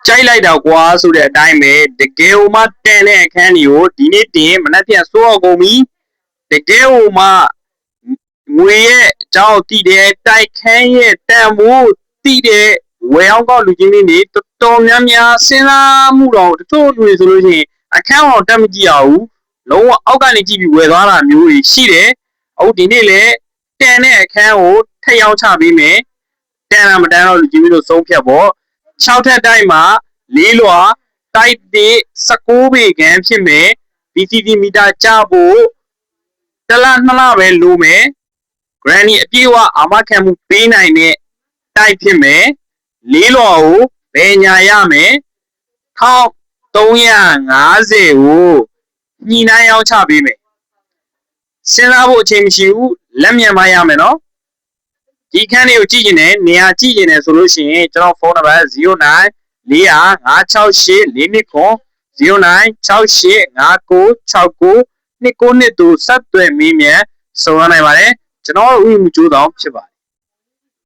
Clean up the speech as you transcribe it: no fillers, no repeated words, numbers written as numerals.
ကြိုက်လိုက်တော့ကွာဆိုတဲ့အတိုင်းပဲတကယ်ဟိုမှတန်တဲ့အခန်းတွေကိုဒီနေ့တင်မနှက်ပြန်စိုးအောင်ကုန်ပြီတကယ်ဟိုမှငွေရဲ့အကြောင်းတည်တယ်တိုက်ခန်းရဲ့တန်ဖိုးတည်တယ်ဝယ်အောင်ကောက်လူချင်းလေးတွေတော်တော်များများစဉ်းစားမှုတော့တချို့လူတွေဆိုလို့ရှိရင်အခန်းအောင်တက်မကြည့်ရဘူးလုံးဝအောက်ကနေကြည့်ပြီးဝယ်သွားတာမျိုးတွေရှိတယ်အခုဒီနေ့လေတန်တဲ့အခန်းကိုထက်ရောက်ချပေးမယ်တန်တာမတန်တော့လူချင်းမျိုးဆုံးဖြတ်ပေါ့6ထပ်တိုက်မှာ4လွှာတိုက်တဲ့19ပေခန်းဖြစ်မယ် BCD မီတာကျဖို့တစ်လ2လပဲလိုမယ် Granny အပြည့်အဝအာမခံမှုပေးနိုင်တဲ့တိုက်ဖြစ်မယ်4လွှာကိုဘယ်ညာရမယ်1350ကိုညှိနှိုင်းရောက်ချပေးမယ်စဉ်းစားဖို့အချိန်မရှိဘူးလက်မြန်မရမယ်နော်ဒီခန်းလေးကိုကြည့်ကျင်တယ်နေရာကြည့်ကျင်တယ်ဆိုလို့ရှိရင်ကျွန်တော်ဖုန်းနံပါတ်09 400 568 469 0968 5969 292ဆက်သွယ်မေးမြန်းဆောင်ရနိုင်ပါတယ်ကျွန်တော်ဥယျာဉ်မှုကျိုးဆောင်ဖြစ်ပါတယ်